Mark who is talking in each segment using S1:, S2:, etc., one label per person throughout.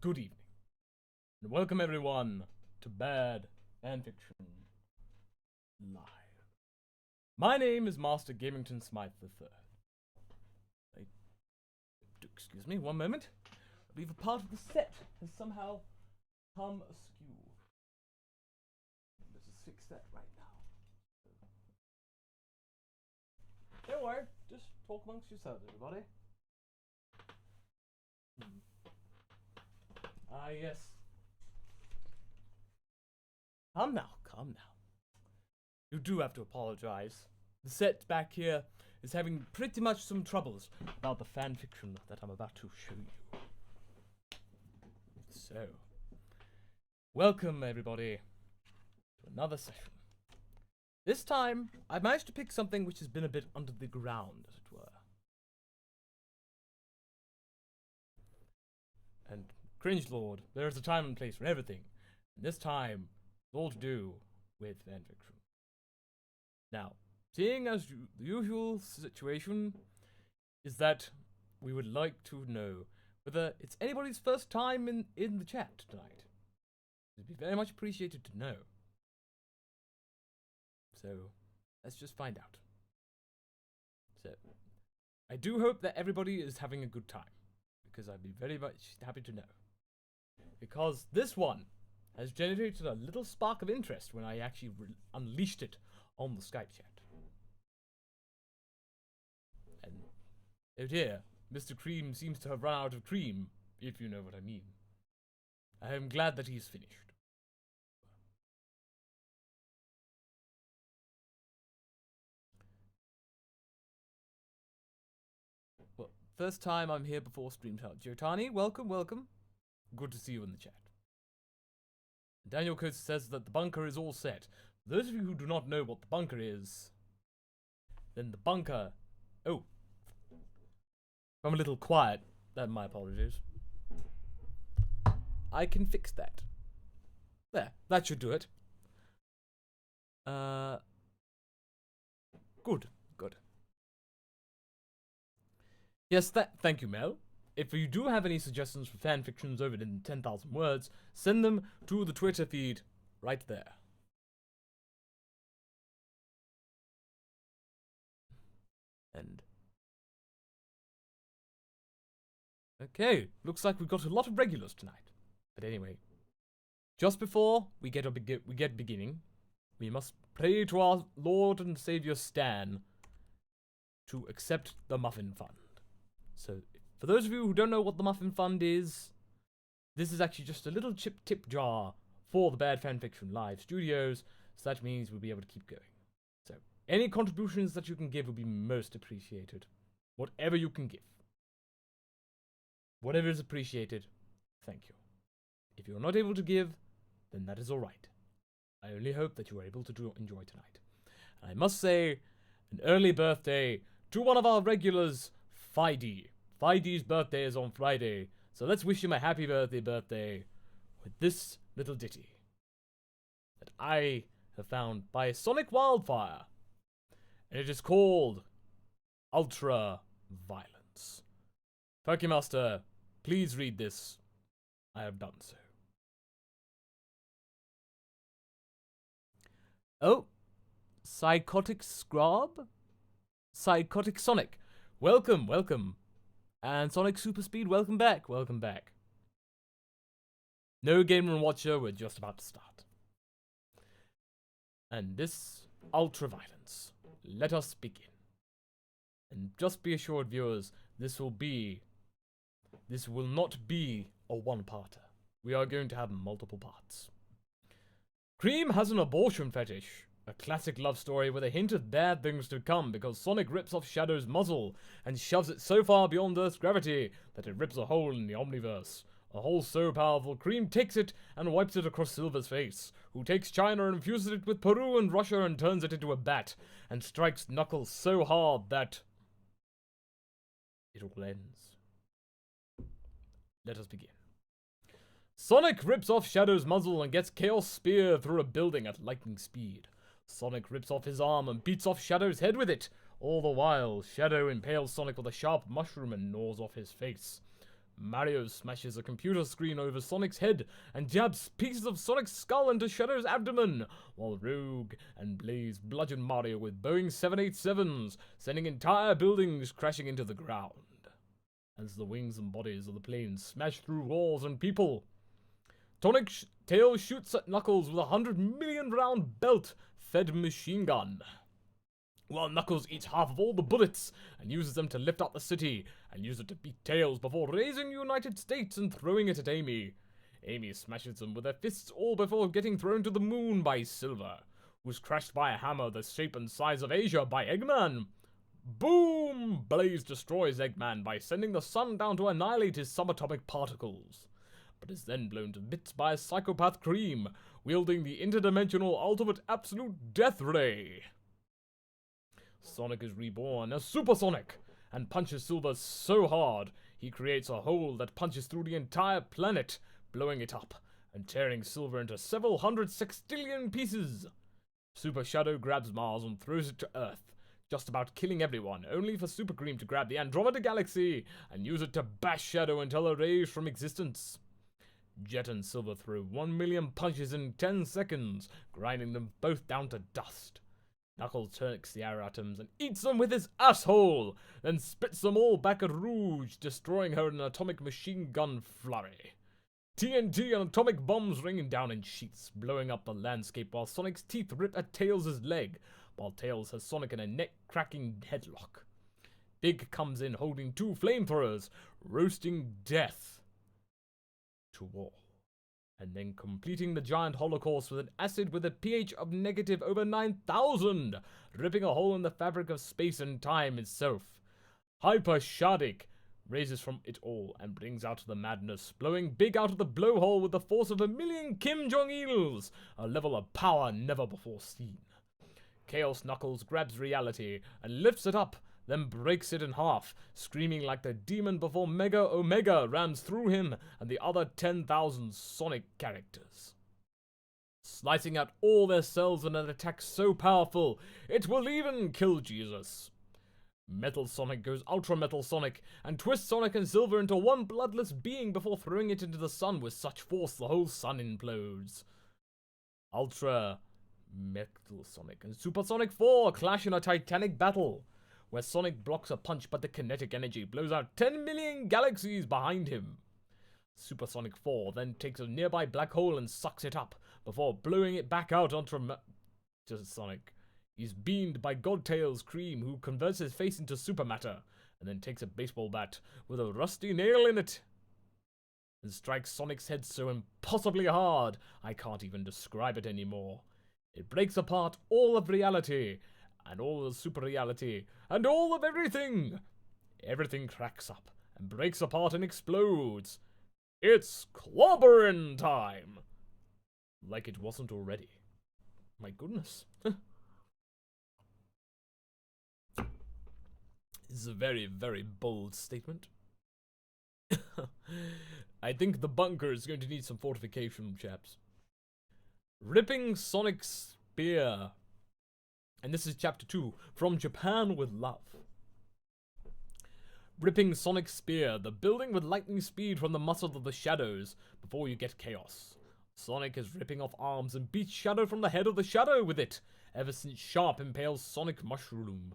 S1: good evening, and welcome everyone to Bad Fanfiction Live. My name is Mr Gamington-Smythe III. Excuse me, one moment. I believe a part of the set has somehow come askew. Let's just fix that right now. Don't worry, just talk amongst yourselves, everybody. Ah, yes. Come now. You do have to apologize. The set back here is having pretty much some troubles about the fanfiction that I'm about to show you. So, welcome everybody to another session. This time, I managed to pick something which has been a bit under the ground, as it were. And Cringe Lord, there is a time and place for everything. And this time, it's all to do with fanfiction. Now, seeing as the usual situation is that we would like to know whether it's anybody's first time in the chat tonight. It'd be very much appreciated to know. So, let's just find out. So, I do hope that everybody is having a good time, because I'd be very much happy to know. Because this one has generated a little spark of interest when I actually unleashed it on the Skype chat. And oh dear, Mr. Cream seems to have run out of cream, if you know what I mean. I am glad that he's finished. Well, first time I'm here before StreamTime. Jotani, welcome. Good to see you in the chat. Daniel Coates says that the bunker is all set. For those of you who do not know what the bunker is, then the bunker... Oh. I'm a little quiet. My apologies. I can fix that. There, that should do it. Good. Yes, thank you, Mel. If you do have any suggestions for fanfictions over in 10,000 words, send them to the Twitter feed right there. And okay, looks like we've got a lot of regulars tonight. But anyway, just before we get beginning, we must pray to our Lord and Savior Stan to accept the Muffin Fund. So, for those of you who don't know what the Muffin Fund is, this is actually just a little tip jar for the Bad Fanfiction Live Studios, so that means we'll be able to keep going. So, any contributions that you can give will be most appreciated. Whatever you can give. Whatever is appreciated, thank you. If you're not able to give, then that is alright. I only hope that you are able to enjoy tonight. And I must say, an early birthday to one of our regulars, Fidey. Fidey's birthday is on Friday, so let's wish him a happy birthday with this little ditty that I have found by Sonic Wildfire. And it is called ULTRAVIOLENCE. Perkymaster, please read this. I have done so. Oh, Psychotic Scrub? Psychotic Sonic. Welcome. And Sonic Super Speed, welcome back. No Gamer and Watcher, we're just about to start. And this ULTRAVIOLENCE. Let us begin. And just be assured, viewers, this will not be a one-parter. We are going to have multiple parts. Cream has an abortion fetish. A classic love story with a hint of bad things to come because Sonic rips off Shadow's muzzle and shoves it so far beyond Earth's gravity that it rips a hole in the Omniverse. A hole so powerful, Cream takes it and wipes it across Silver's face, who takes China and infuses it with Peru and Russia and turns it into a bat, and strikes Knuckles so hard that it all ends. Let us begin. Sonic rips off Shadow's muzzle and gets Chaos Spear through a building at lightning speed. Sonic rips off his arm and beats off Shadow's head with it. All the while, Shadow impales Sonic with a sharp mushroom and gnaws off his face. Mario smashes a computer screen over Sonic's head and jabs pieces of Sonic's skull into Shadow's abdomen, while Rogue and Blaze bludgeon Mario with Boeing 787s, sending entire buildings crashing into the ground as the wings and bodies of the planes smash through walls and people. Tails shoots at Knuckles with a 100 million round belt-fed machine gun, while Knuckles eats half of all the bullets and uses them to lift up the city and use it to beat Tails before raising United States and throwing it at Amy. Amy smashes them with her fists all before getting thrown to the moon by Silver, who's crashed by a hammer the shape and size of Asia by Eggman. Boom! Blaze destroys Eggman by sending the sun down to annihilate his subatomic particles, but is then blown to bits by a psychopath Cream, wielding the interdimensional ultimate absolute death ray. Sonic is reborn as Super Sonic and punches Silver so hard he creates a hole that punches through the entire planet, blowing it up and tearing Silver into several hundred sextillion pieces. Super Shadow grabs Mars and throws it to Earth, just about killing everyone, only for Super Cream to grab the Andromeda Galaxy and use it to bash Shadow until erased from existence. Jet and Silver throw 1 million punches in 10 seconds, grinding them both down to dust. Knuckles takes the air atoms and eats them with his asshole, then spits them all back at Rouge, destroying her in an atomic machine gun flurry. TNT and atomic bombs raining down in sheets, blowing up the landscape while Sonic's teeth rip at Tails' leg, while Tails has Sonic in a neck-cracking headlock. Big comes in holding 2 flamethrowers, roasting death to all, and then completing the giant holocaust with an acid with a pH of negative over 9,000, ripping a hole in the fabric of space and time itself. Hyper Shadik raises from it all and brings out the madness, blowing Big out of the blowhole with the force of 1,000,000 Kim Jong-ils, a level of power never before seen. Chaos Knuckles grabs reality and lifts it up, then breaks it in half, screaming like the demon before Mega Omega rams through him and the other 10,000 Sonic characters, slicing out all their cells in an attack so powerful it will even kill Jesus. Metal Sonic goes Ultra Metal Sonic and twists Sonic and Silver into one bloodless being before throwing it into the sun with such force the whole sun implodes. Ultra Metal Sonic and Super Sonic 4 clash in a titanic battle, where Sonic blocks a punch but the kinetic energy blows out 10 million galaxies behind him. Super Sonic 4 then takes a nearby black hole and sucks it up, before blowing it back out onto Sonic. He's beamed by God Tails Cream, who converts his face into supermatter, and then takes a baseball bat with a rusty nail in it and strikes Sonic's head so impossibly hard I can't even describe it anymore. It breaks apart all of reality, and all of super reality, and all of everything. Everything cracks up and breaks apart and explodes. It's clobbering time! Like it wasn't already. My goodness. This is a very, very bold statement. I think the bunker is going to need some fortification, chaps. Ripping Sonic's spear. And this is chapter 2, From Japan with Love. Ripping Sonic's spear, the building with lightning speed from the muscle of the shadows, before you get chaos. Sonic is ripping off arms and beats Shadow from the head of the Shadow with it, ever since Sharp impales Sonic Mushroom,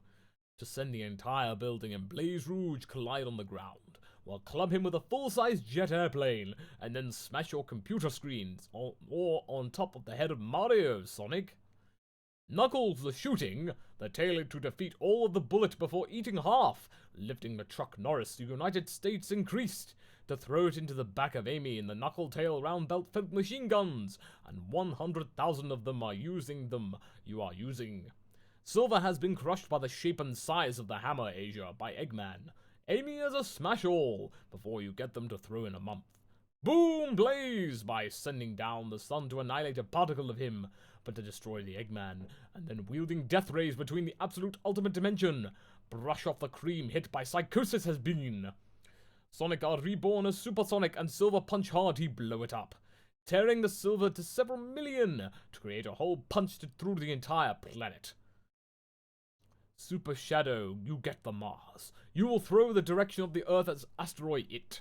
S1: to send the entire building and Blaze Rouge collide on the ground, while club him with a full-size jet airplane, and then smash your computer screens, or on top of the head of Mario, Sonic. Knuckles the shooting, the tailor to defeat all of the bullet before eating half, lifting the Truck Norris the United States increased, to throw it into the back of Amy in the knuckle tail round belt filled machine guns, and 100,000 of them are using. Silver has been crushed by the shape and size of the hammer Asia by Eggman. Amy is a smash all before you get them to throw in a month. Boom Blaze by sending down the sun to annihilate a particle of him, but to destroy the Eggman, and then wielding death rays between the absolute ultimate dimension. Brush off the cream hit by Psychosis has been. Sonic are reborn as Super Sonic and Silver punch hard he blow it up, tearing the Silver to several million to create a hole punched through the entire planet. Super Shadow, you get the Mars. You will throw the direction of the Earth as asteroid it.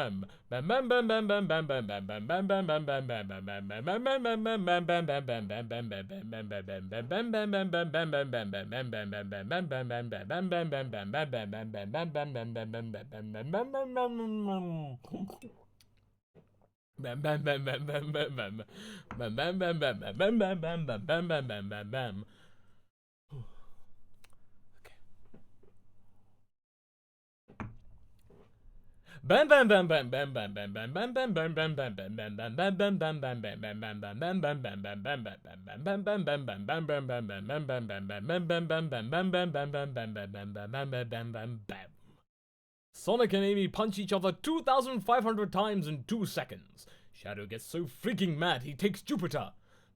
S1: Sonic and Amy punch each other 2,500 times in 2 seconds. Shadow gets so freaking mad he takes Jupiter.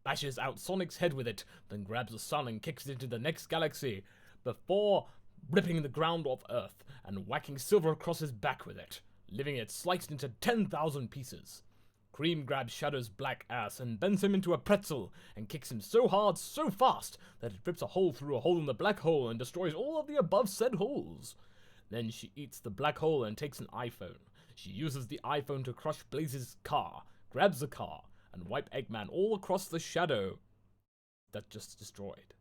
S1: bashes out Sonic's head with it, then grabs the sun and kicks it into the next galaxy, before ripping the ground off Earth and whacking Silver across his back with it, leaving it sliced into 10,000 pieces. Cream grabs Shadow's black ass and bends him into a pretzel and kicks him so hard, so fast, that it rips a hole through a hole in the black hole and destroys all of the above said holes. Then she eats the black hole and takes an iPhone. She uses the iPhone to crush Blaze's car, grabs the car, and wipe Eggman all across the Shadow that just destroyed.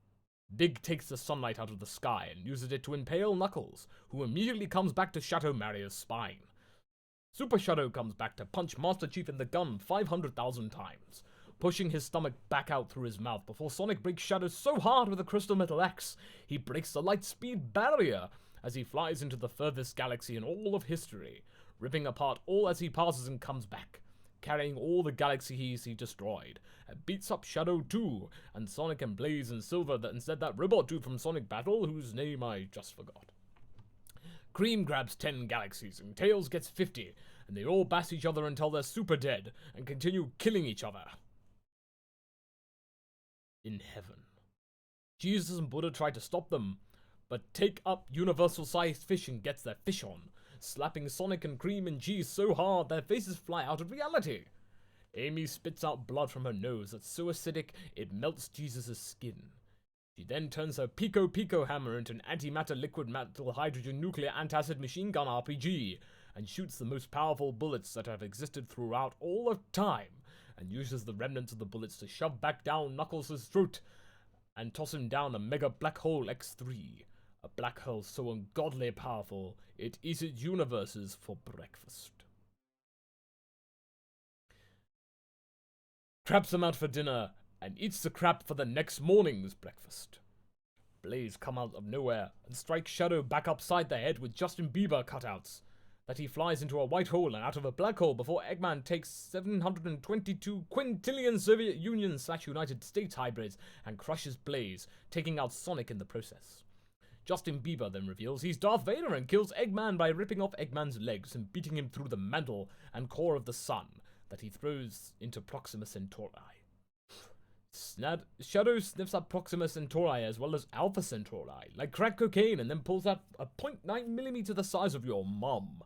S1: Big takes the sunlight out of the sky and uses it to impale Knuckles, who immediately comes back to Shadow Mario's spine. Super Shadow comes back to punch Master Chief in the gun 500,000 times, pushing his stomach back out through his mouth before Sonic breaks Shadow so hard with a crystal metal axe, he breaks the light speed barrier as he flies into the furthest galaxy in all of history, ripping apart all as he passes and comes back, carrying all the galaxies he destroyed, and beats up Shadow too, and Sonic and Blaze and Silver that instead that robot dude from Sonic Battle, whose name I just forgot. Cream grabs 10 galaxies, and Tails gets 50, and they all bash each other until they're super dead, and continue killing each other. In heaven. Jesus and Buddha try to stop them, but take up universal-sized fish and gets their fish on, slapping Sonic and Cream and Cheese so hard their faces fly out of reality. Amy spits out blood from her nose that's so acidic it melts Jesus' skin. She then turns her Pico Pico hammer into an antimatter liquid metal hydrogen nuclear antacid machine gun RPG and shoots the most powerful bullets that have existed throughout all of time and uses the remnants of the bullets to shove back down Knuckles' throat and toss him down a mega black hole X3. A black hole so ungodly powerful it eats its universes for breakfast. Craps them out for dinner and eats the crap for the next morning's breakfast. Blaze come out of nowhere and strikes Shadow back upside the head with Justin Bieber cutouts, that he flies into a white hole and out of a black hole before Eggman takes 722 quintillion Soviet Union/United States hybrids and crushes Blaze, taking out Sonic in the process. Justin Bieber then reveals he's Darth Vader and kills Eggman by ripping off Eggman's legs and beating him through the mantle and core of the sun that he throws into Proxima Centauri. Shadow sniffs up Proxima Centauri as well as Alpha Centauri, like crack cocaine, and then pulls out a 0.9mm the size of your mum.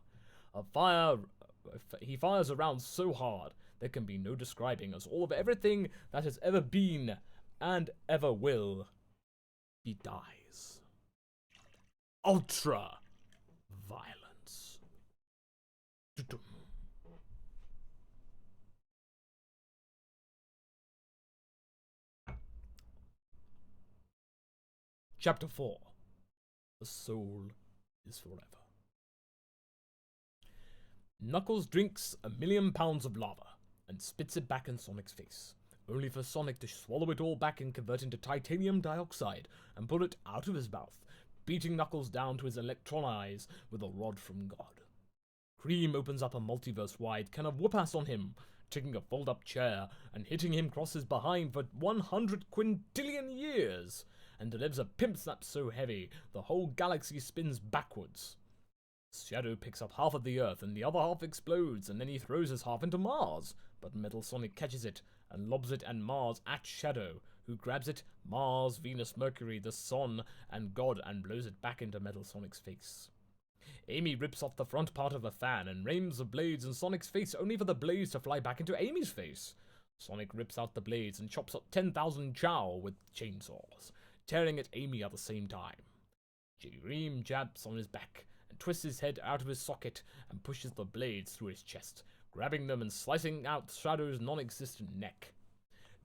S1: He fires around so hard there can be no describing, as all of everything that has ever been and ever will, he dies. Ultra violence. Chapter 4. The Soul is Forever. Knuckles drinks 1,000,000 pounds of lava and spits it back in Sonic's face, only for Sonic to swallow it all back and convert into titanium dioxide and pull it out of his mouth, beating Knuckles down to his electron eyes with a rod from God. Cream opens up a multiverse-wide can of whoop-ass on him, taking a fold-up chair and hitting him across his behind for 100 quintillion years, and delivers a pimp slap so heavy the whole galaxy spins backwards. Shadow picks up half of the Earth and the other half explodes, and then he throws his half into Mars, but Metal Sonic catches it and lobs it and Mars at Shadow, who grabs it, Mars, Venus, Mercury, the Sun, and God, and blows it back into Metal Sonic's face. Amy rips off the front part of a fan and raims the blades in Sonic's face, only for the blades to fly back into Amy's face. Sonic rips out the blades and chops up 10,000 Chow with chainsaws, tearing at Amy at the same time. Dream jabs on his back and twists his head out of his socket and pushes the blades through his chest, grabbing them and slicing out Shadow's non-existent neck.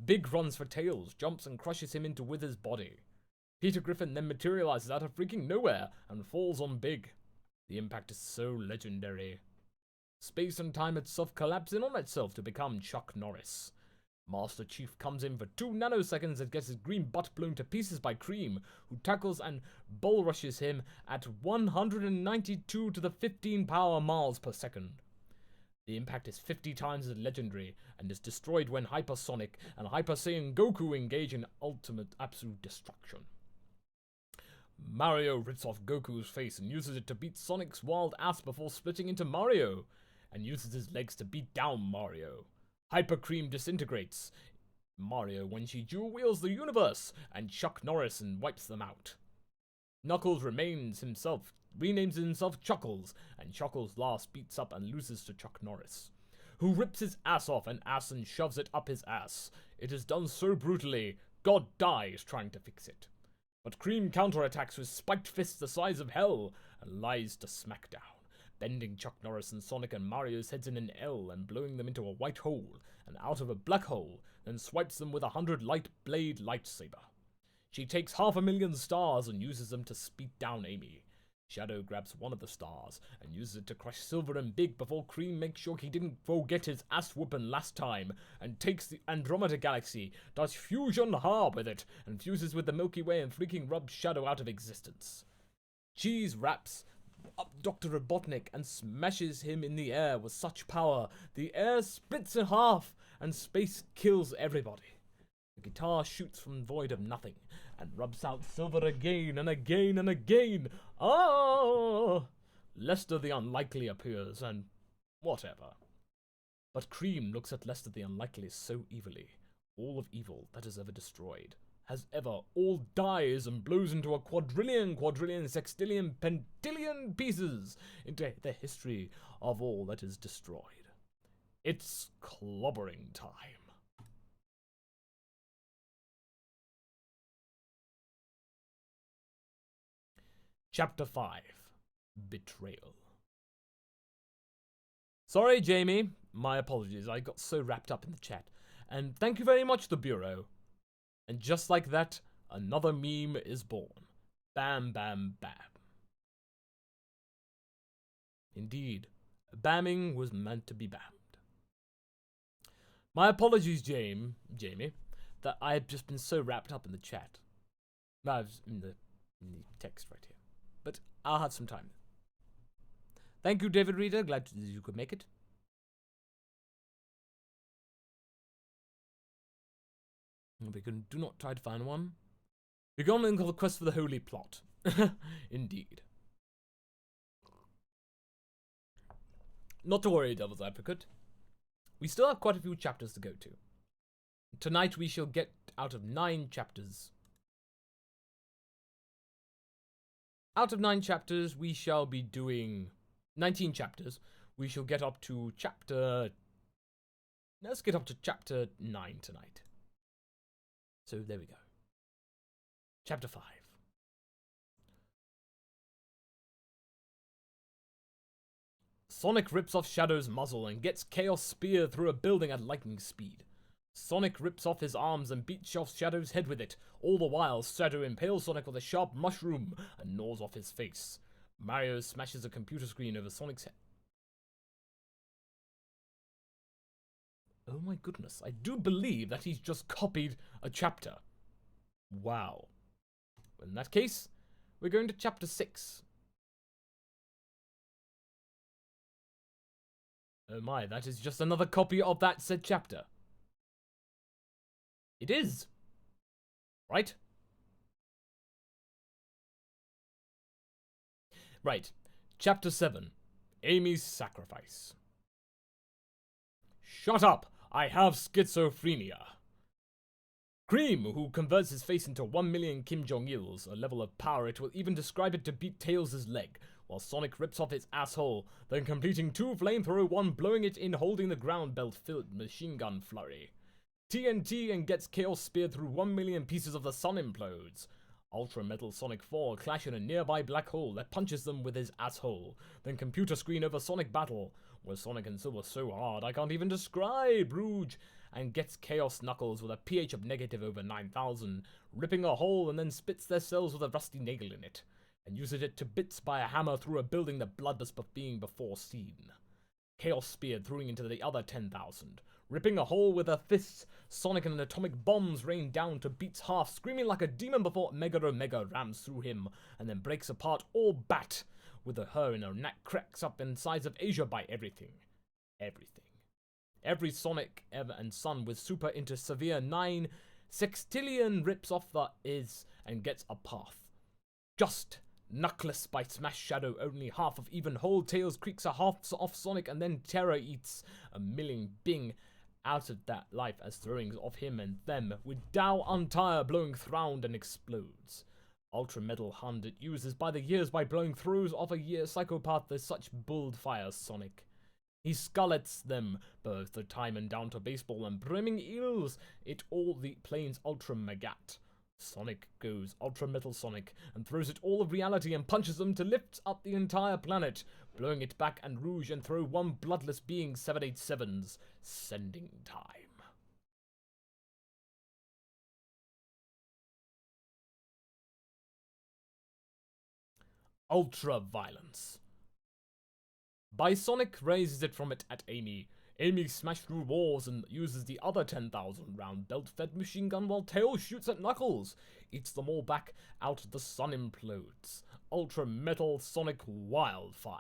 S1: Big runs for Tails, jumps and crushes him into Wither's body. Peter Griffin then materializes out of freaking nowhere and falls on Big. The impact is so legendary. Space and time itself collapse in on itself to become Chuck Norris. Master Chief comes in for 2 nanoseconds and gets his green butt blown to pieces by Cream, who tackles and bull rushes him at 192 to the 15 power miles per second. The impact is 50 times as legendary and is destroyed when Hypersonic and Hyper Saiyan Goku engage in ultimate absolute destruction. Mario rips off Goku's face and uses it to beat Sonic's wild ass before splitting into Mario, and uses his legs to beat down Mario. Hyper Cream disintegrates Mario when she dual wields the universe, and Chuck Norris and wipes them out. Knuckles renames himself Chuckles, and Chuckles last beats up and loses to Chuck Norris, who rips his ass off and shoves it up his ass. It is done so brutally, God dies trying to fix it. But Cream counterattacks with spiked fists the size of hell and lies to smackdown, bending Chuck Norris and Sonic and Mario's heads in an L and blowing them into a white hole and out of a black hole, then swipes them with a 100 light blade lightsaber. She takes 500,000 stars and uses them to speed down Amy. Shadow grabs one of the stars and uses it to crush Silver and Big before Cream makes sure he didn't forget his ass whooping last time and takes the Andromeda Galaxy, does fusion hard with it, and fuses with the Milky Way and freaking rubs Shadow out of existence. Cheese wraps up Dr. Robotnik and smashes him in the air with such power, the air splits in half and space kills everybody. The guitar shoots from void of nothing and rubs out Silver again and again and again. Ah! Lester the Unlikely appears and whatever. But Cream looks at Lester the Unlikely so evilly. All of evil that is ever destroyed has ever all dies and blows into a quadrillion, sextillion, pentillion pieces into the history of all that is destroyed. It's clobbering time. Chapter 5. Betrayal. Sorry, Jamie. My apologies. I got so wrapped up in the chat. And thank you very much, the Bureau. And just like that, another meme is born. Bam, bam, bam. Indeed, bamming was meant to be bammed. My apologies, Jamie, that I have just been so wrapped up in the chat. In the text right here. But I'll have some time. Thank you, David Reader. Glad you could make it. We can do not try to find one. We're going on the quest for the holy plot. Indeed. Not to worry, Devil's Advocate. We still have quite a few chapters to go to. Tonight we shall get out of 9 chapters. Out of 9 chapters, we shall be doing 19 chapters. We shall get up to chapter... Let's get up to chapter 9 tonight. So there we go. Chapter 5. Sonic rips off Shadow's muzzle and gets Chaos Spear through a building at lightning speed. Sonic rips off his arms and beats off Shadow's head with it. All the while, Shadow impales Sonic with a sharp mushroom and gnaws off his face. Mario smashes a computer screen over Sonic's head. Oh my goodness, I do believe that he's just copied a chapter. Wow. In that case, we're going to chapter 6. Oh my, that is just another copy of that said chapter. It is. Right? Right. Chapter 7. Amy's Sacrifice. Shut up! I have schizophrenia. Cream, who converts his face into 1 million Kim Jong-ils, a level of power it will even describe it to beat Tails' leg, while Sonic rips off his asshole, then completing 2 flamethrower, 1 blowing it in, holding the ground belt filled machine gun flurry. TNT and gets Chaos Spear through 1 million pieces of the sun implodes. Ultra Metal Sonic 4 clash in a nearby black hole that punches them with his asshole. Then computer screen over Sonic battle, where Sonic and Silver so hard I can't even describe, Rouge, and gets Chaos Knuckles with a pH of negative over 9,000, ripping a hole and then spits their cells with a rusty nail in it, and uses it to bits by a hammer through a building that blood was being before seen. Chaos Spear throwing into the other 10,000. Ripping a hole with her fists, Sonic and atomic bombs rain down to Beat's half, screaming like a demon before Mega Omega rams through him, and then breaks apart all Bat, with her and her neck cracks up in size of Asia by everything. Everything. Every Sonic ever and Son with super into severe 9 sextillion rips off the is and gets a path. Just Knuckless by Smash Shadow, only half of even whole Tails creaks a half off Sonic, and then Terror eats a milling Bing out of that life as throwings of him and them, with Dow Untire blowing round and explodes. Ultra metal hand it uses by the years by blowing throws of a year psychopath as such bold fire Sonic. He scullets them, both the time and down to baseball and brimming eels, it all the planes Ultra Magat. Sonic goes Ultra Metal Sonic and throws it all of reality and punches them to lift up the entire planet, blowing it back and rouge and throw one bloodless being 787's sending time. Ultraviolence. By Sonic raises it from it at Amy. Amy smashes through walls and uses the other 10,000 round belt-fed machine gun while Tails shoots at Knuckles. Eats them all back out, the sun implodes. Ultra Metal Sonic Wildfire.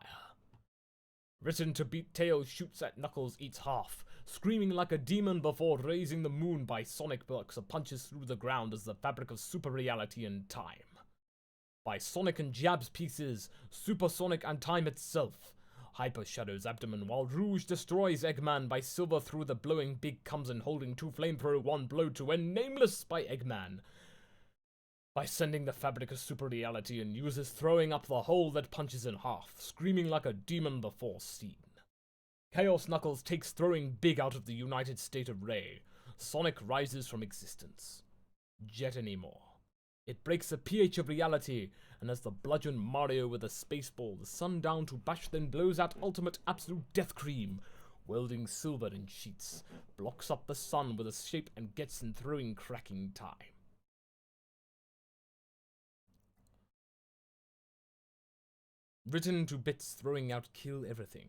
S1: Written to beat Tails shoots at Knuckles, eats half. Screaming like a demon before raising the moon by Sonic blocks and punches through the ground as the fabric of super reality and time. By Sonic and jabs pieces, Super Sonic and time itself. Hyper Shadow's abdomen while Rouge destroys Eggman by Silver through the blowing big comes in holding two flamethrower one blow to end Nameless by Eggman. By sending the fabric of super reality and uses throwing up the hole that punches in half, screaming like a demon before seen. Chaos Knuckles takes throwing big out of the United State of Ray. Sonic rises from existence. Jet anymore. It breaks the pH of reality, and as the bludgeon Mario with a space ball, the sun down to bash then blows out ultimate absolute death cream, welding Silver in sheets, blocks up the sun with a shape and gets in throwing cracking time. Written to bits throwing out kill everything.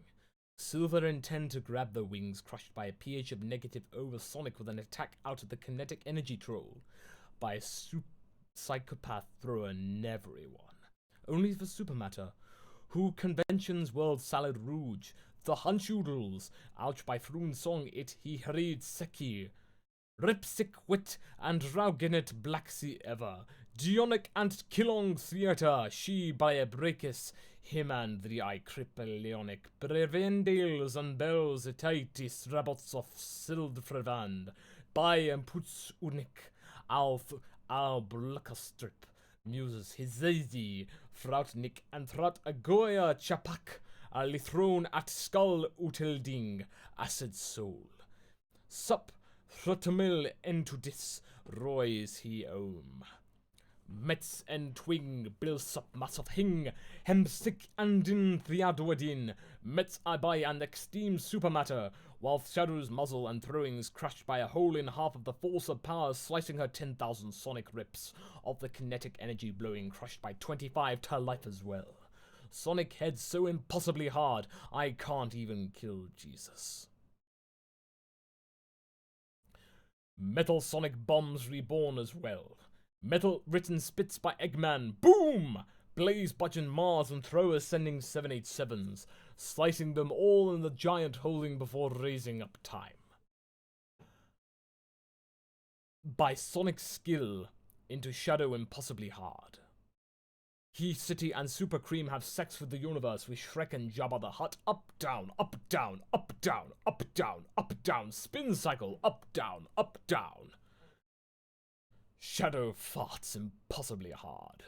S1: Silver intend to grab the wings crushed by a pH of negative over Sonic with an attack out of the kinetic energy troll. By a psychopath thrower everyone. Only for Supermatter, who conventions world salad rouge, the hunchoodles, ouch by Froon song it he read seki, ripsick wit and raugenet black sea ever, Dionic and Kilong theatre, she by a breakis, him and the eye cripple leonic, brevendales and bells etaitis rabots of sildfrevand, by and puts unik, alf blackastrip, muses hizazi, frautnik and throut agoya chapak, a lithrone at skull utilding, acid soul. Sup throtamil into dis, roys he ohm. Metz and twing, bills up mass of hing, hemstick and in thriadwadin, Metz I buy and extreme supermatter, while Shadow's muzzle and throwings crushed by a hole in half of the force of power, slicing her 10,000 sonic rips of the kinetic energy blowing, crushed by 25 to life as well. Sonic head so impossibly hard, I can't even kill Jesus. Metal Sonic bombs reborn as well. Metal written spits by Eggman. Boom! Blaze budging Mars and throwers sending 787s, slicing them all in the giant holding before raising up time. By Sonic skill into Shadow impossibly hard. He, City, and Super Cream have sex with the universe with Shrek and Jabba the Hutt. Up, down, up, down, up, down, up, down, up, down, spin cycle, up, down, up, down. Shadow farts impossibly hard.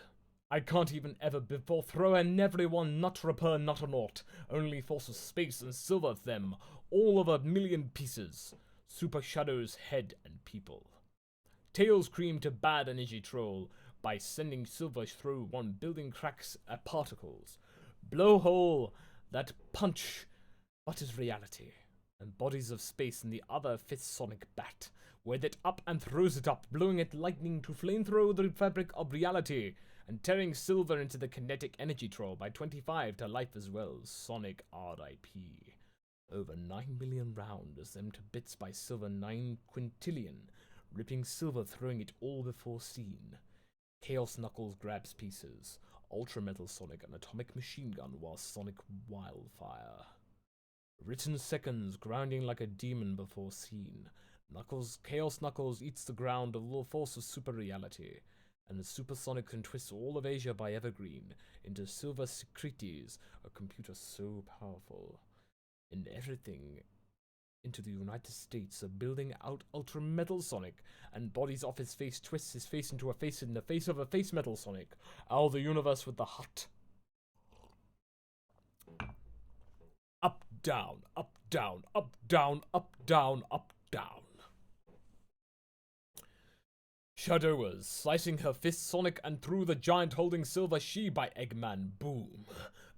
S1: I can't even ever before throw and everyone not repair not a naught. Only force of space and silver them, all of a million pieces. Super Shadow's head and people. Tails Cream to bad energy troll by sending silver through one building cracks at particles. Blowhole that punch, but is reality. And bodies of space in the other fifth sonic bat. With it up and throws it up, blowing it lightning to flamethrow the fabric of reality, and tearing silver into the kinetic energy troll by 25 to life as well. Sonic R.I.P. Over 9 million rounds, them to bits by silver 9 quintillion, ripping silver, throwing it all before seen. Chaos Knuckles grabs pieces, Ultra Metal Sonic an atomic machine gun while Sonic Wildfire. Written seconds, grounding like a demon before seen. Chaos Knuckles eats the ground of the force of super reality, and the supersonic can twist all of Asia by Evergreen into silver secretes, a computer so powerful. In everything into the United States, building out Ultra Metal Sonic, and bodies off his face, twists his face into a face in the face of a face Metal Sonic. Out of the universe with the hut. Up, down, up, down, up, down, up, down, up, down. Shadowers, slicing her fist Sonic and through the giant holding silver she by Eggman. Boom.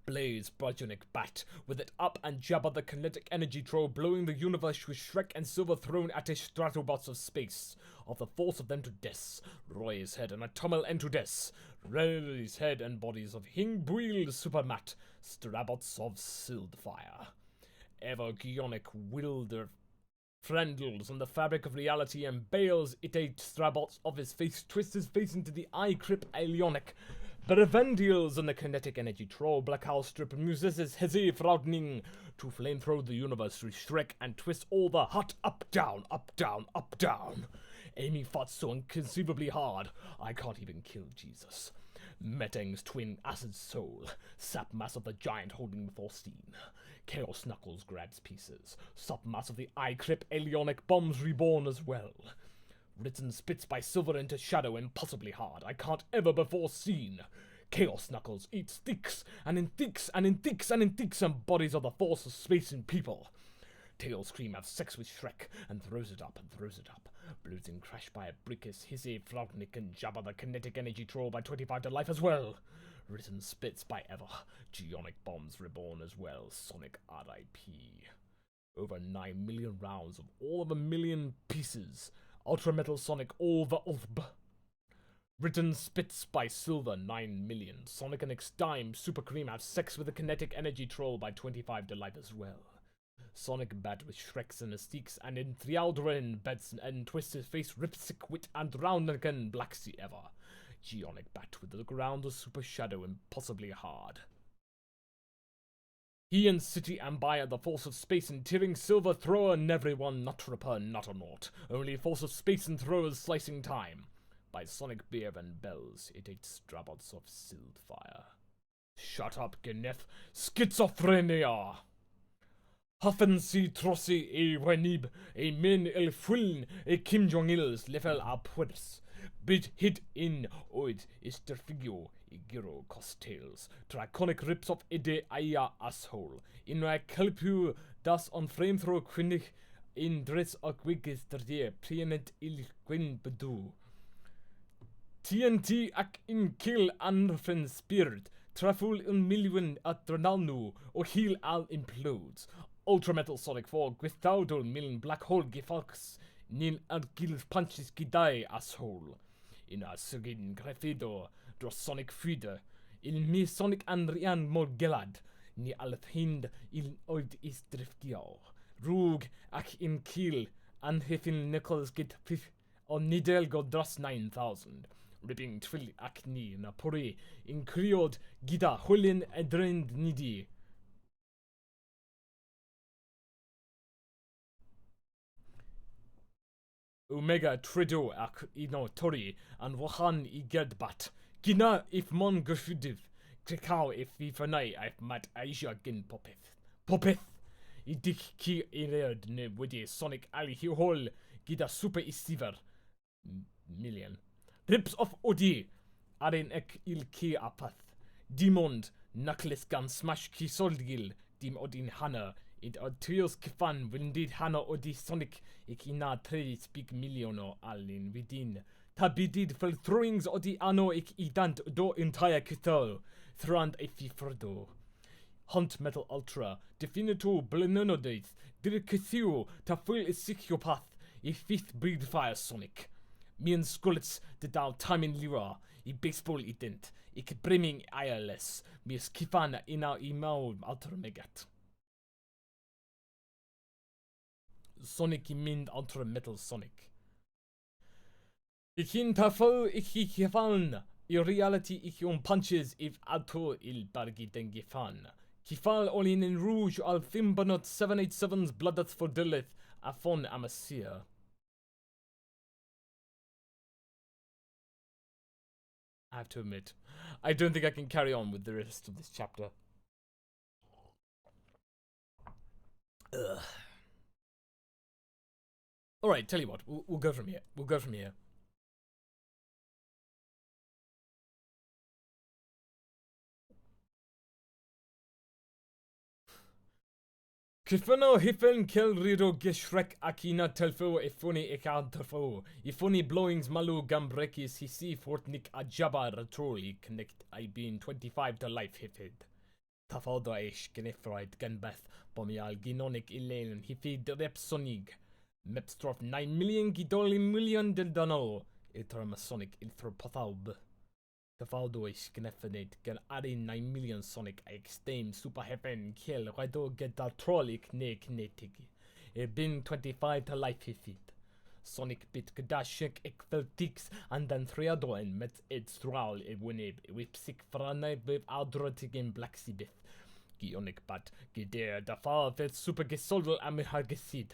S1: Blaze Brajonic Bat, with it up and Jabba the kinetic energy troll blowing the universe with Shrek and Silver thrown at his stratobots of space. Of the force of them to death, Roy's head and a tumble end to death. Ray's head and bodies of Hingbuil Supermat, strabots of Sildfire. Ever Gionic Wilder Frendles on the fabric of reality and bales it eight strabots of his face, twists his face into the eye crip alionic. Berevendials on the kinetic energy troll, Black House strip muses his hezzy frowning to flamethrow the universe through Shrek and twist all the hut up, down, up, down, up, down. Amy fought so inconceivably hard, I can't even kill Jesus. Metang's twin acid soul, sap mass of the giant holding before steam. Chaos Knuckles grabs pieces, sap mass of the eye crip alionic bombs reborn as well. Written spits by Silver into shadow impossibly hard, I can't ever before seen. Chaos Knuckles eats thicks, and in thicks, and in thicks, and in thicks, and bodies of the force of space and people. Tails Scream have sex with Shrek, and throws it up, and throws it up. Blitzen crashed by a brickis, hissy, Flautnik, and Jabba the kinetic energy troll by 25 to life as well. Written spits by Ever, Geonic bombs reborn as well, Sonic R.I.P. Over 9 million rounds of all of a million pieces. Ultra Metal Sonic all the ULB. Written spits by Silver 9 million. Sonic and X-Dime Super Cream have sex with the kinetic energy troll by 25 to life as well. Sonic bat with Shreks and Astiques and in Thrialdren beds and twists his face ripsick wit and round again black sea ever. Geonic bat with the ground of super shadow impossibly hard. He and City and Buyer the force of space and tearing Silver thrower and everyone not ripper not a naught. Only force of space and throwers slicing time. By Sonic Beer and Bells it ate strabots of Sildfire. Shut up, Genef. Schizophrenia! Huffen si trossi e wenib, e min el fuln, e Kim Jong-il's level a puers. Bid hid in oid is der figure, e giro costails. Draconic rips of ide aya asshole. In a kelpu das on flamethrower quinnig, in dress og wigis der die, prianet il gwyn bedu. TNT ac in kill anfen spirit, traful un million at drenalnu, or heal al implodes. Ultra Metal Sonic 4, Gwithaudol million black hole gifox, nil ad gil punches gidai asshole. In a sugin grefido, dros Sonic Friede, il mi Sonic and Rian Morgelad, ni alfind il oid is driftiao. Rug ac in kill, and hefin Nichols get pif, on nidel go dros 9,000. Ripping twill ac ni na puri, in kriod gida hulin edrend nidi. Omega Trido ac ino tori, and wahan I gerdbat. Gina if mon gerfudiv, krekau if vi fanai if mat aisha gin popeth. Popeth! I dik ki iread ne widi Sonic ali hi hol, gida super istiver. Million. Rips of Odi, aren ek il ki apath. Dimond, knuckles gun smash ki soldgil, dim odin hanna. It trios kifan windid hana odi Sonic ik ina 3 speak milliono alin within. Tabidid fel throwings odi ano ik idant do entire kithol. Thrand a fifrodo. Hunt Metal Ultra, Definito Blenonodate, Dirkithu, ta full is psychopath, I fifth breed fire Sonic. Me and Skullets the down time in Lira, I baseball ident, ik brimming ireless, me skifana ina imau alter megat. Sonic Mind Ultra Metal Sonic. Ich in tafel ich gefallen. In reality ich punches if alto il bargi den gefan. Kifal all in rouge al Fimbanot 787's blood that's for Dilith. Afon Amasir. I have to admit, I don't think I can carry on with the rest of this chapter. Ugh. Alright, tell you what, we'll go from here. We'll go from here. Kifano hiffen kelrido geshrek akina telfo ifuni ikantafo. Ifuni blowings malu gambrekis hisi fortnik ajaba ratroli connect I been 25 to life hifid. Tafaldo ish genifroid genbeth bomial ginonic ilen hifid repsonig. Mepstrof 9 million gidoli million del dono. Itramasonic ilthropathaub. Tafaldo ish genefenate gan ari 9 million sonic extame super heaven kill redo get da trollic ne kinetic. It been 25 to life hifid. Sonic bit gadashik ekveltix and then 3 adoin met its strawl e winib wipsik frane with aldrotic in black sibith. Gionic bat gider da far vet super gesoldel amihagesid.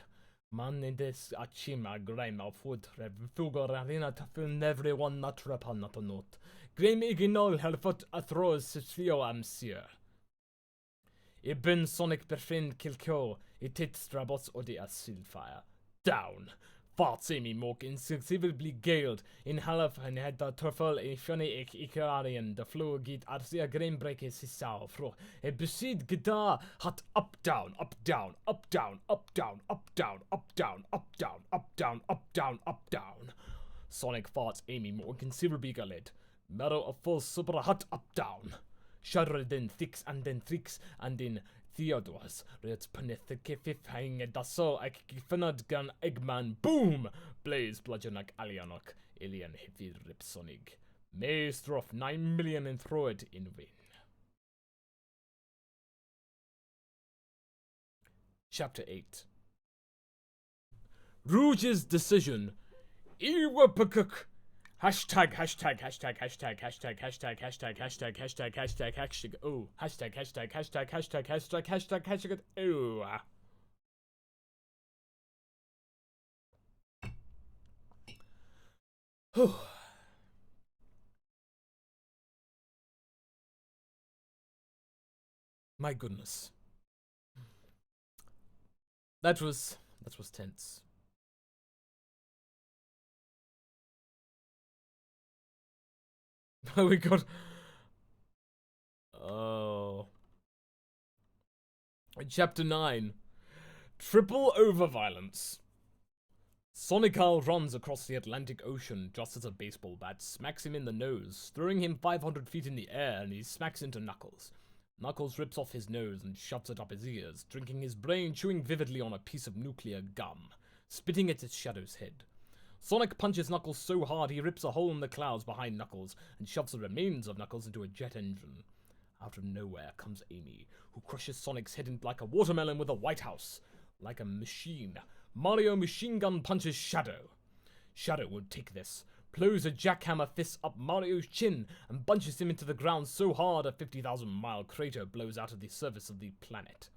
S1: Man in this achima grime of food refugo arena to film everyone not repan not a note. Grime ignol helfot athros sithio amsir. Ibn Sonic perfin kilko, it hit strabos odi asilfire. Down. Farts me mock insensitively galed in half and had the turfel a funny ikarian, the floor git arsia grain breakers his sour fro. A besid guitar hot up down, up down, up down, up down, up down, up down, up down, up down, up down, up down. Sonic farts Amy more considerably galed. Marrow of full super hot up down. Shudder then thicks and then tricks and in Theodorus, Red Paneth Fifth hang a dasso a kifanad gun eggman boom! Blaze bludgeonak alianok, alien heavy ripsonig. Maestro of 9 million and throw it in vain. Chapter 8 Rouge's decision. Iwapakuk. Hashtag. Oh, hashtag. Oh. My goodness. That was tense. We got... Oh. Chapter 9. Triple over violence. Sonic Owl runs across the Atlantic Ocean just as a baseball bat smacks him in the nose, throwing him 500 feet in the air, and he smacks into Knuckles. Knuckles rips off his nose and shoves it up his ears, drinking his brain, chewing vividly on a piece of nuclear gum, spitting at its shadow's head. Sonic punches Knuckles so hard he rips a hole in the clouds behind Knuckles and shoves the remains of Knuckles into a jet engine. Out of nowhere comes Amy, who crushes Sonic's head in like a watermelon with a White House. Like a machine, Mario machine gun punches Shadow. Shadow won't take this, blows a jackhammer fist up Mario's chin and bunches him into the ground so hard a 50,000-mile crater blows out of the surface of the planet.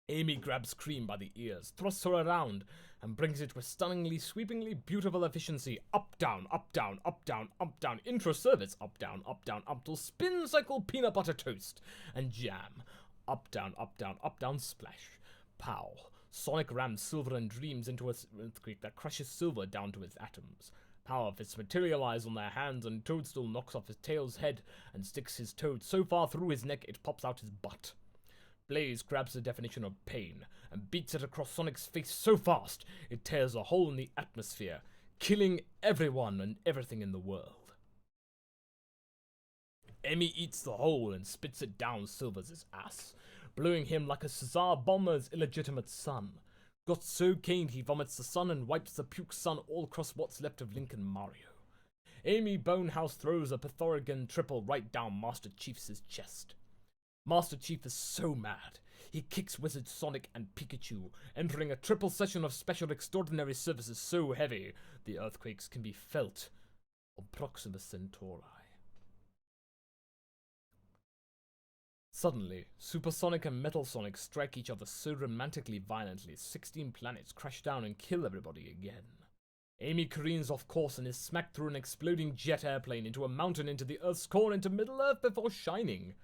S1: Amy grabs Cream by the ears, thrusts her around, and brings it with stunningly, sweepingly beautiful efficiency. Up, down, up, down, up, down, up, down, intro-service, up, down, till spin cycle peanut butter toast, and jam. Up, down, splash. Pow. Sonic rams Silver and Dreams into an earthquake that crushes Silver down to its atoms. Power fists materialize on their hands, and Toadstool knocks off his tail's head and sticks his toad so far through his neck it pops out his butt. Blaze grabs the definition of pain and beats it across Sonic's face so fast it tears a hole in the atmosphere, killing everyone and everything in the world. Emmy eats the hole and spits it down Silver's ass, blowing him like a Cesar Bomber's illegitimate son. Got so caned he vomits the sun and wipes the puke sun all across what's left of Lincoln Mario. Amy Bonehouse throws a Pythagorean triple right down Master Chief's chest. Master Chief is so mad, he kicks Wizard Sonic and Pikachu, entering a triple session of special extraordinary services so heavy the earthquakes can be felt on Proxima Centauri. Suddenly, Supersonic and Metal Sonic strike each other so romantically violently 16 planets crash down and kill everybody again. Amy careens off course and is smacked through an exploding jet airplane into a mountain into the Earth's core into Middle-earth before shining.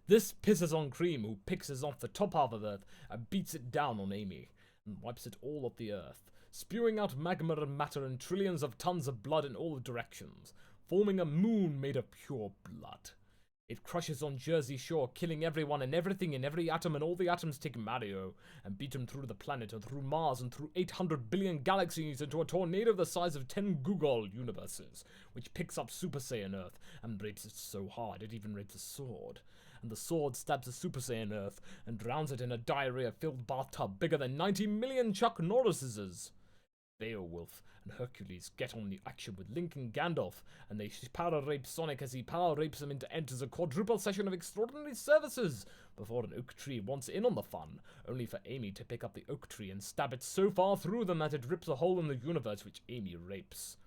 S1: This pisses on Cream, who picks us off the top half of Earth and beats it down on Amy, and wipes it all off the Earth, spewing out magma and matter and trillions of tons of blood in all directions, forming a moon made of pure blood. It crushes on Jersey Shore, killing everyone and everything in every atom, and all the atoms take Mario and beat him through the planet and through Mars and through 800 billion galaxies into a tornado the size of 10 Google universes, which picks up Super Saiyan Earth and rapes it so hard it even rapes a sword. And the sword stabs the Super Saiyan Earth and drowns it in a diarrhea-filled bathtub bigger than 90 million Chuck Norris's. Beowulf and Hercules get on the action with Link and Gandalf, and they power rape Sonic as he power rapes him into enters a quadruple session of extraordinary services before an oak tree wants in on the fun, only for Amy to pick up the oak tree and stab it so far through them that it rips a hole in the universe which Amy rapes.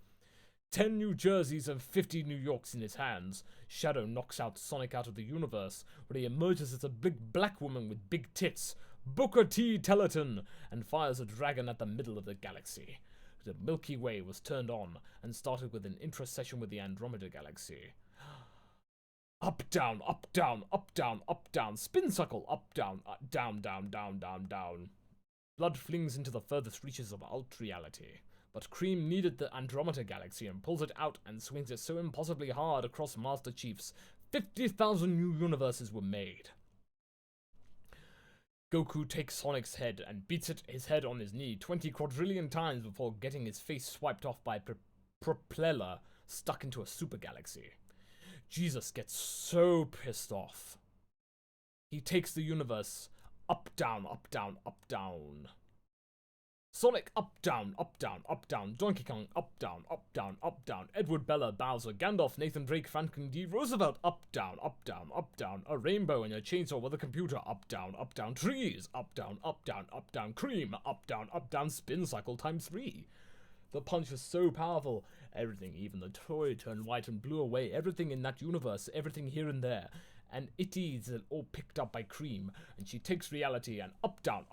S1: 10 New Jerseys and 50 New Yorks in his hands, Shadow knocks out Sonic out of the universe, where he emerges as a big black woman with big tits, Booker T. Tellerton, and fires a dragon at the middle of the galaxy. The Milky Way was turned on and started with an intra-session with the Andromeda Galaxy. Up, down, up, down, up, down, up, down, spin circle, up, down, down, down, down, down, down. Blood flings into the furthest reaches of ultra-reality. But Cream needed the Andromeda Galaxy and pulls it out and swings it so impossibly hard across Master Chiefs, 50,000 new universes were made. Goku takes Sonic's head and beats his head on his knee 20 quadrillion times before getting his face swiped off by Propeller stuck into a super galaxy. Jesus gets so pissed off. He takes the universe up, down, up, down, up, down. Sonic up, down, up, down, up, down. Donkey Kong up, down, up, down, up, down. Edward, Bella, Bowser, Gandalf, Nathan Drake, Franklin D. Roosevelt up, down, up, down, up, down. A rainbow and a chainsaw with a computer up, down, up, down. Trees up, down, up, down, up, down. Cream up, down, spin cycle times 3. The punch was so powerful. Everything, even the toy, turned white and blew away. Everything in that universe, everything here and there. And it is all picked up by Cream, and she takes reality and up, down,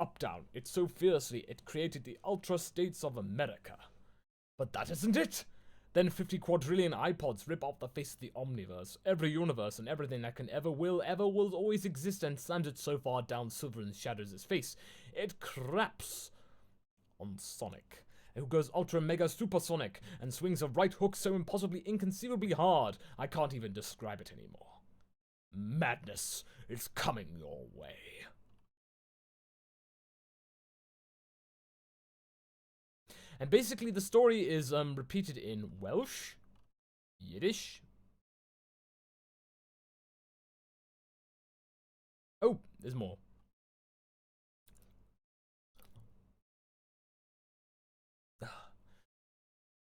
S1: it so fiercely it created the Ultra States of America. But that isn't it! Then 50 quadrillion iPods rip off the face of the Omniverse, every universe and everything that can ever will always exist, and slams it so far down Silver and Shadows' face, it craps on Sonic, who goes ultra mega supersonic and swings a right hook so impossibly inconceivably hard, I can't even describe it anymore. Madness is coming your way. And basically the story is repeated in Welsh, Yiddish. Oh, there's more.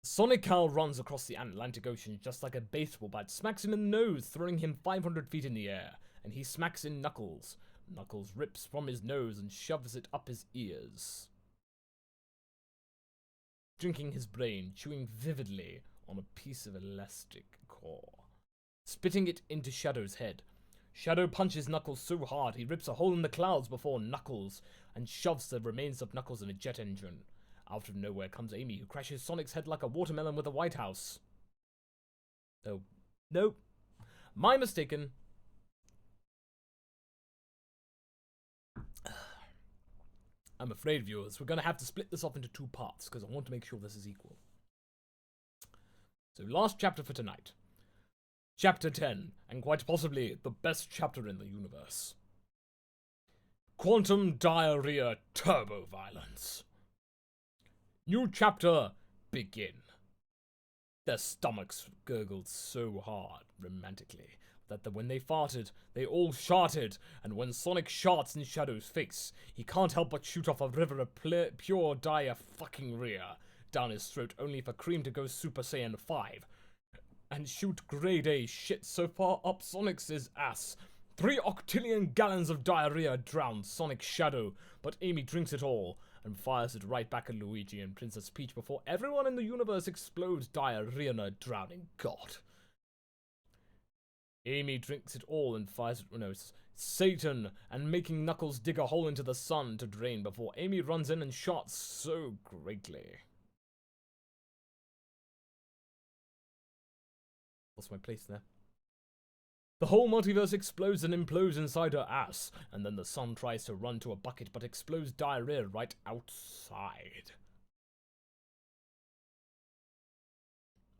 S1: Sonic Cal runs across the Atlantic Ocean just like a baseball bat, smacks him in the nose, throwing him 500 feet in the air, and he smacks in Knuckles. Knuckles rips from his nose and shoves it up his ears. Drinking his brain, chewing vividly on a piece of elastic core. Spitting it into Shadow's head. Shadow punches Knuckles so hard he rips a hole in the clouds before Knuckles and shoves the remains of Knuckles in a jet engine. Out of nowhere comes Amy, who crashes Sonic's head like a watermelon with a White House. Oh, no. My mistaken. I'm afraid, viewers, we're going to have to split this off into 2 parts, because I want to make sure this is equal. So, last chapter for tonight. Chapter 10, and quite possibly the best chapter in the universe. Quantum Diarrhea Turbo Violence. New chapter, begin. Their stomachs gurgled so hard, romantically, that when they farted, they all sharted, and when Sonic sharts in Shadow's face, he can't help but shoot off a river of pure diarrhea down his throat, only for Cream to go Super Saiyan 5, and shoot grade A shit so far up Sonic's ass. 3 octillion gallons of diarrhea drowned Sonic Shadow, but Amy drinks it all, and fires it right back at Luigi and Princess Peach before everyone in the universe explodes diarrhea, drowning God. Amy drinks it all and fires it, no, it's Satan, and making Knuckles dig a hole into the sun to drain before Amy runs in and shots so greatly. Lost my place there. The whole multiverse explodes and implodes inside her ass, and then the sun tries to run to a bucket but explodes diarrhea right outside.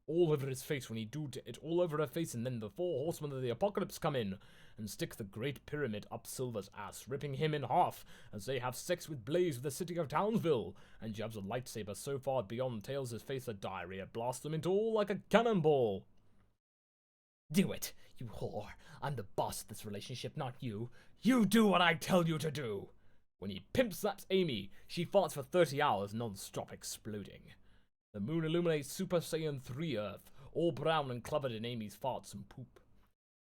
S1: all over his face when he do it all over her face, and then the 4 horsemen of the apocalypse come in and stick the Great Pyramid up Silver's ass, ripping him in half as they have sex with Blaze with the city of Townsville, and jabs a lightsaber so far beyond Tails' face that diarrhea blasts them into all like a cannonball. Do it, you whore. I'm the boss of this relationship, not you. You do what I tell you to do. When he pimp slaps Amy, she farts for 30 hours non-stop exploding. The moon illuminates Super Saiyan 3 Earth, all brown and covered in Amy's farts and poop.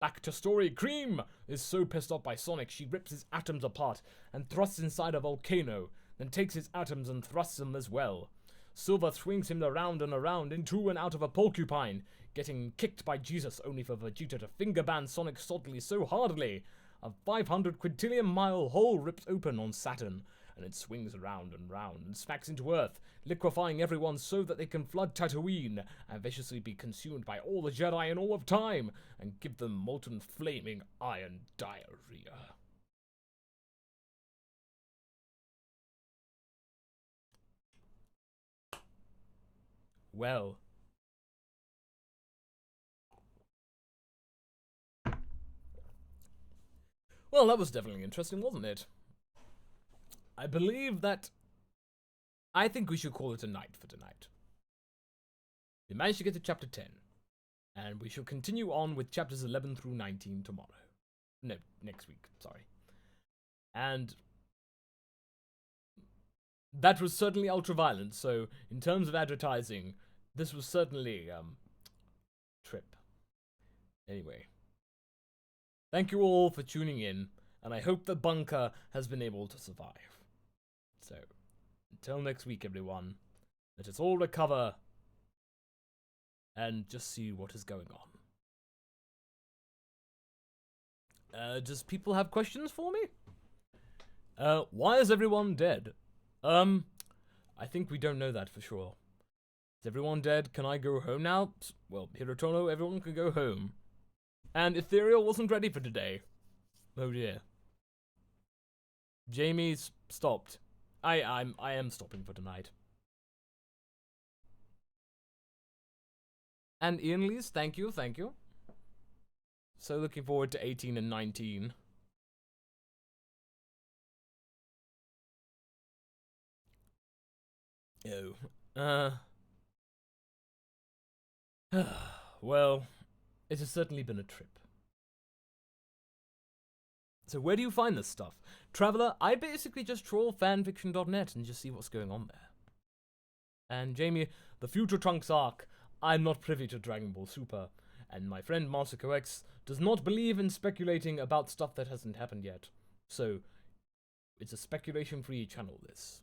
S1: Back to story, Cream is so pissed off by Sonic she rips his atoms apart and thrusts inside a volcano, then takes his atoms and thrusts them as well. Silver swings him around and around into and out of a porcupine, getting kicked by Jesus only for Vegeta to finger ban Sonic soddily so hardly. A 500 quintillion mile hole rips open on Saturn, and it swings around and round and smacks into Earth, liquefying everyone so that they can flood Tatooine and viciously be consumed by all the Jedi in all of time and give them molten flaming iron diarrhea. Well. Well, that was definitely interesting, wasn't it? I believe that... I think we should call it a night for tonight. We managed to get to chapter 10. And we shall continue on with chapters 11 through 19 tomorrow. No, next week, sorry. And... that was certainly ultra-violent, so in terms of advertising, this was certainly, trip. Anyway. Thank you all for tuning in, and I hope the bunker has been able to survive. So, until next week, everyone, let us all recover and just see what is going on. Does people have questions for me? Why is everyone dead? I think we don't know that for sure. Is everyone dead? Can I go home now? Well, Hirotono, everyone can go home. And Ethereal wasn't ready for today. Oh dear. Jamie's stopped. I am stopping for tonight. And Ian Lees, thank you. So looking forward to 18 and 19. Oh. Well, it has certainly been a trip. So where do you find this stuff? Traveler, I basically just troll fanfiction.net and just see what's going on there. And Jamie, the Future Trunks arc, I'm not privy to Dragon Ball Super, and my friend Marsico X does not believe in speculating about stuff that hasn't happened yet. So, it's a speculation-free channel, this.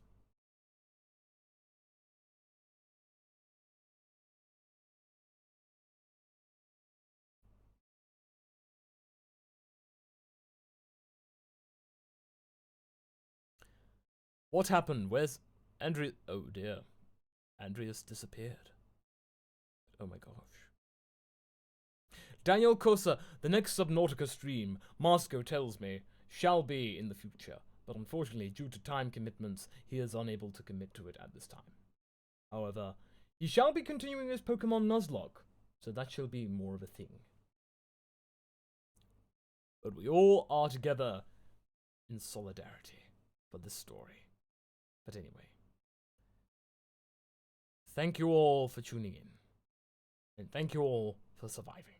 S1: What happened? Where's Andrea? Oh dear. Andreas disappeared. Oh my gosh. Daniel Kosa, the next Subnautica stream, Masco tells me, shall be in the future, but unfortunately, due to time commitments, he is unable to commit to it at this time. However, he shall be continuing his Pokemon Nuzlocke, so that shall be more of a thing. But we all are together in solidarity for this story. But anyway, thank you all for tuning in, and thank you all for surviving.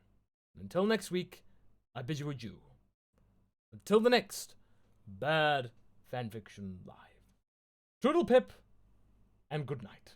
S1: And until next week, I bid you adieu. Until the next Bad Fanfiction Live. Toodle pip, and good night.